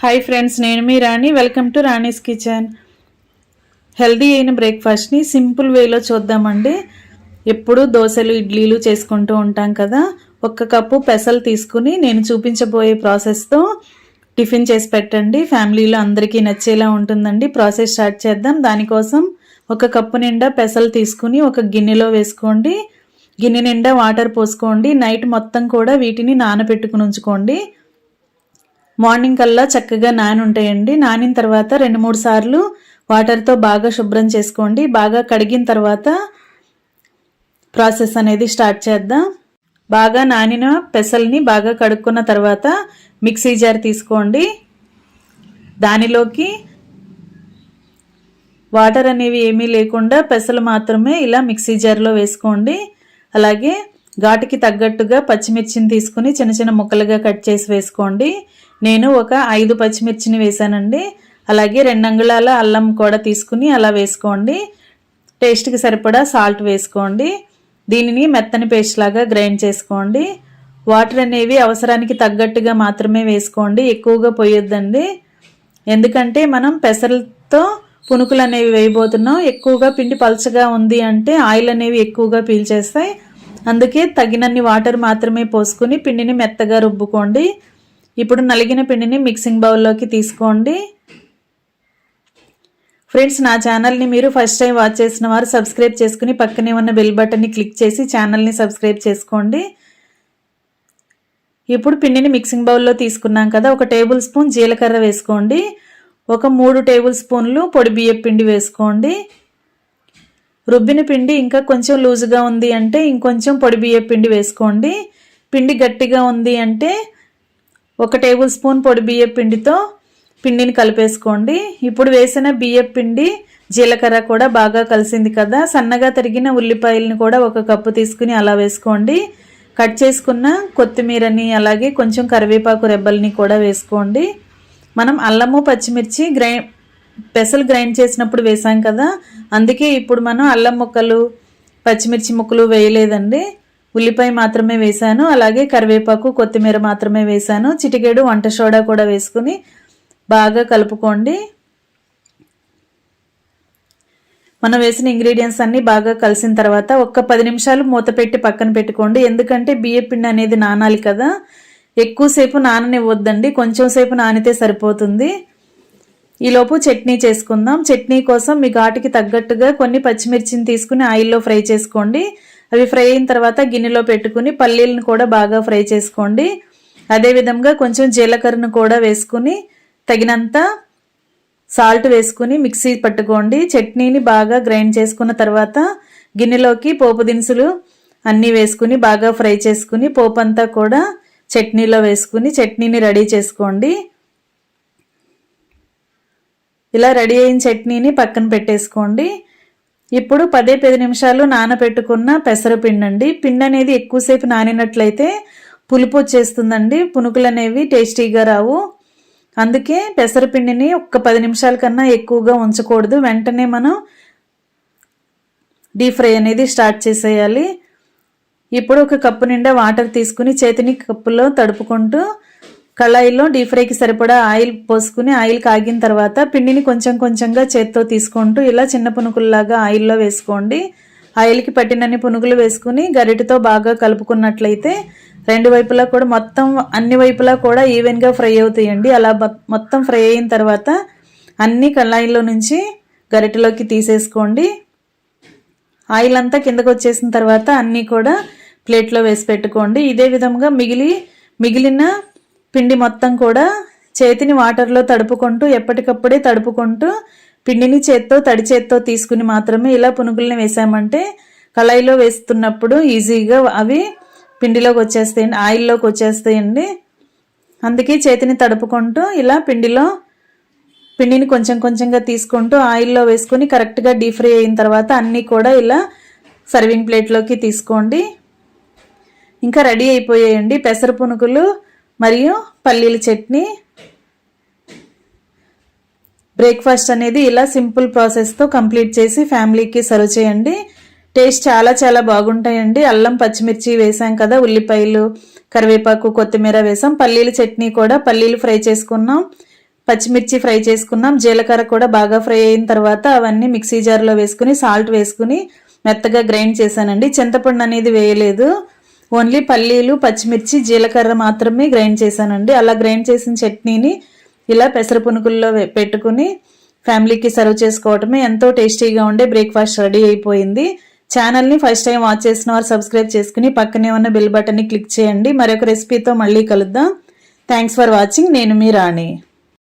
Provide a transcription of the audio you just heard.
Hi friends, నేను మీ Rani. Welcome to Rani's kitchen. Healthy అయిన బ్రేక్ఫాస్ట్ని సింపుల్ వేలో చూద్దామండి. ఎప్పుడు దోశలు ఇడ్లీలు చేసుకుంటూ ఉంటాం కదా. 1 కప్పు పెసలు తీసుకుని నేను చూపించబోయే ప్రాసెస్తో టిఫిన్ చేసి పెట్టండి. ఫ్యామిలీలో అందరికీ నచ్చేలా ఉంటుందండి. ప్రాసెస్ స్టార్ట్ చేద్దాం. దానికోసం 1 కప్పు నిండా పెసలు తీసుకుని ఒక గిన్నెలో వేసుకోండి. గిన్నె నిండా వాటర్ పోసుకోండి. నైట్ మొత్తం కూడా వీటిని నానబెట్టుకుని ఉంచుకోండి. మార్నింగ్ కల్లా చక్కగా ఉంటాయండి. నానిన తర్వాత 2-3 సార్లు వాటర్తో బాగా శుభ్రం చేసుకోండి. బాగా కడిగిన తర్వాత ప్రాసెస్ అనేది స్టార్ట్ చేద్దాం. బాగా నానిన పెసల్ని బాగా కడుక్కున్న తర్వాత మిక్సీ జార్ తీసుకోండి. దానిలోకి వాటర్ అనేవి ఏమీ లేకుండా పెసలు మాత్రమే ఇలా మిక్సీ జార్లో వేసుకోండి. అలాగే ఘాటుకి తగ్గట్టుగా పచ్చిమిర్చిని తీసుకుని చిన్న చిన్న ముక్కలుగా కట్ చేసి వేసుకోండి. నేను ఒక 5 పచ్చిమిర్చిని వేసానండి. అలాగే 2 అంగుళాల అల్లం కూడా తీసుకుని అలా వేసుకోండి. టేస్ట్కి సరిపడా సాల్ట్ వేసుకోండి. దీనిని మెత్తని పేస్ట్ లాగా గ్రైండ్ చేసుకోండి. వాటర్ అనేవి అవసరానికి తగ్గట్టుగా మాత్రమే వేసుకోండి. ఎక్కువగా పోయొద్దండి. ఎందుకంటే మనం పెసరలతో పునుకులు అనేవి వేయబోతున్నాం. ఎక్కువగా పిండి పల్చగా ఉంది అంటే ఆయిల్ అనేవి ఎక్కువగా పీల్చేస్తాయి. అందుకే తగినన్ని వాటర్ మాత్రమే పోసుకుని పిండిని మెత్తగా రుబ్బుకోండి. ఇప్పుడు నలిగిన పిండిని మిక్సింగ్ బౌల్లోకి తీసుకోండి. ఫ్రెండ్స్, నా ఛానల్ని మీరు ఫస్ట్ టైం వాచ్ చేసిన వారు సబ్స్క్రైబ్ చేసుకుని పక్కనే ఉన్న బెల్ బటన్ని క్లిక్ చేసి ఛానల్ని సబ్స్క్రైబ్ చేసుకోండి. ఇప్పుడు పిండిని మిక్సింగ్ బౌల్లో తీసుకున్నాం కదా. 1 టేబుల్ స్పూన్ జీలకర్ర వేసుకోండి. ఒక 3 టేబుల్ స్పూన్లు పొడి బియ్యం పిండి వేసుకోండి. రుబ్బిన పిండి ఇంకా కొంచెం లూజుగా ఉంది అంటే ఇంకొంచెం పొడి బియ్యం పిండి వేసుకోండి. పిండి గట్టిగా ఉంది అంటే 1 టేబుల్ స్పూన్ పొడి బియ్యం పిండితో పిండిని కలిపేసుకోండి. ఇప్పుడు వేసిన బియ్యం పిండి జీలకర్ర కూడా బాగా కలిసింది కదా. సన్నగా తరిగిన ఉల్లిపాయలను కూడా 1 కప్పు తీసుకుని అలా వేసుకోండి. కట్ చేసుకున్న కొత్తిమీరని అలాగే కొంచెం కరివేపాకు రెబ్బల్ని కూడా వేసుకోండి. మనం అల్లము పచ్చిమిర్చి పెసలు గ్రైండ్ చేసినప్పుడు వేసాం కదా. అందుకే ఇప్పుడు మనం అల్లం ముక్కలు పచ్చిమిర్చి ముక్కలు వేయలేదండి. ఉల్లిపాయ మాత్రమే వేసాను. అలాగే కరివేపాకు కొత్తిమీర మాత్రమే వేసాను. చిటికెడు వంట సోడా కూడా వేసుకుని బాగా కలుపుకోండి. మనం వేసిన ఇంగ్రీడియంట్స్ అన్నీ బాగా కలిసిన తర్వాత 10 నిమిషాలు మూత పెట్టి పక్కన పెట్టుకోండి. ఎందుకంటే బియ్యం పిండి అనేది నానాలి కదా. ఎక్కువసేపు నాననివ్వద్దండి. కొంచెం సేపు నానితే సరిపోతుంది. ఈలోపు చట్నీ చేసుకుందాం. చట్నీ కోసం మీ ఘాటుకి తగ్గట్టుగా కొన్ని పచ్చిమిర్చిని తీసుకుని ఆయిల్లో ఫ్రై చేసుకోండి. అవి ఫ్రై అయిన తర్వాత గిన్నెలో పెట్టుకుని పల్లీలను కూడా బాగా ఫ్రై చేసుకోండి. అదేవిధంగా కొంచెం జీలకర్రను కూడా వేసుకుని తగినంత సాల్ట్ వేసుకుని మిక్సీ పట్టుకోండి. చట్నీని బాగా గ్రైండ్ చేసుకున్న తర్వాత గిన్నెలోకి పోపు దినుసులు అన్నీ వేసుకుని బాగా ఫ్రై చేసుకుని పోపు అంతా కూడా చట్నీలో వేసుకుని చట్నీని రెడీ చేసుకోండి. ఇలా రెడీ అయిన చట్నీని పక్కన పెట్టేసుకోండి. ఇప్పుడు 10-15 నిమిషాలు నానబెట్టుకున్న పెసరపిండి అండి. పిండి అనేది ఎక్కువసేపు నానినట్లయితే పులుపు వచ్చేస్తుందండి. పునుకులు అనేవి టేస్టీగా రావు. అందుకే పెసరపిండిని 10 నిమిషాల కన్నా ఎక్కువగా ఉంచకూడదు. వెంటనే మనం డీప్ ఫ్రై అనేది స్టార్ట్ చేసేయాలి. ఇప్పుడు 1 కప్పు నిండా వాటర్ తీసుకుని చేతిని కప్పులో తడుపుకుంటూ కళాయిలో డీప్ ఫ్రైకి సరిపడా ఆయిల్ పోసుకుని ఆయిల్ కాగిన తర్వాత పిండిని కొంచెం కొంచెంగా చేత్తో తీసుకుంటూ ఇలా చిన్న పునుకుల్లాగా ఆయిల్లో వేసుకోండి. ఆయిల్కి పట్టినన్ని పునుకులు వేసుకుని గరిటెతో బాగా కలుపుకున్నట్లయితే 2 వైపులా కూడా మొత్తం అన్ని వైపులా కూడా ఈవెన్గా ఫ్రై అవుతాయండి. అలా మొత్తం ఫ్రై అయిన తర్వాత అన్ని కళాయిలో నుంచి గరిటెలోకి తీసేసుకోండి. ఆయిల్ అంతా కిందకు వచ్చేసిన తర్వాత అన్నీ కూడా ప్లేట్లో వేసి పెట్టుకోండి. ఇదే విధంగా మిగిలిన పిండి మొత్తం కూడా చేతిని వాటర్లో తడుపుకుంటూ ఎప్పటికప్పుడే తడుపుకుంటూ పిండిని తడి చేత్తో తీసుకుని మాత్రమే ఇలా పునుగుల్ని వేసామంటే కళాయిలో వేస్తున్నప్పుడు ఈజీగా అవి పిండిలోకి వచ్చేస్తాయండి, ఆయిల్లోకి వచ్చేస్తాయండి. అందుకే చేతిని తడుపుకుంటూ ఇలా పిండిని కొంచెం కొంచెంగా తీసుకుంటూ ఆయిల్లో వేసుకుని కరెక్ట్గా డీప్ ఫ్రై అయిన తర్వాత అన్నీ కూడా ఇలా సర్వింగ్ ప్లేట్లోకి తీసుకోండి. ఇంకా రెడీ అయిపోయాయండి పెసర పునుకులు మరియు పల్లీల చట్నీ. బ్రేక్ఫాస్ట్ అనేది ఇలా సింపుల్ ప్రాసెస్తో కంప్లీట్ చేసి ఫ్యామిలీకి సర్వ్ చేయండి. టేస్ట్ చాలా చాలా బాగుంటాయండి. అల్లం పచ్చిమిర్చి వేసాం కదా, ఉల్లిపాయలు కరివేపాకు కొత్తిమీర వేసాం. పల్లీల చట్నీ కూడా పల్లీలు ఫ్రై చేసుకున్నాం, పచ్చిమిర్చి ఫ్రై చేసుకున్నాం. జీలకర్ర కూడా బాగా ఫ్రై అయిన తర్వాత అవన్నీ మిక్సీ జార్లో వేసుకుని సాల్ట్ వేసుకుని మెత్తగా గ్రైండ్ చేశానండి. చింతపండు అనేది వేయలేదు, ఓన్లీ పల్లీలు, పచ్చిమిర్చి, జీలకర్ర మాత్రమే గ్రైండ్ చేశానండి. అలా గ్రైండ్ చేసిన చట్నీని ఇలా పెసర పునుకుల్లో పెట్టుకుని ఫ్యామిలీకి సర్వ్ చేసుకోవటమే. ఎంతో టేస్టీగా ఉండే బ్రేక్ఫాస్ట్ రెడీ అయిపోయింది. ఛానల్ని ఫస్ట్ టైం వాచ్ చేసిన వారు సబ్స్క్రైబ్ చేసుకుని పక్కనే ఉన్న బెల్ బటన్ని క్లిక్ చేయండి. మరొక రెసిపీతో మళ్ళీ కలుద్దాం. Thanks for watching. నేను మీ రాణి.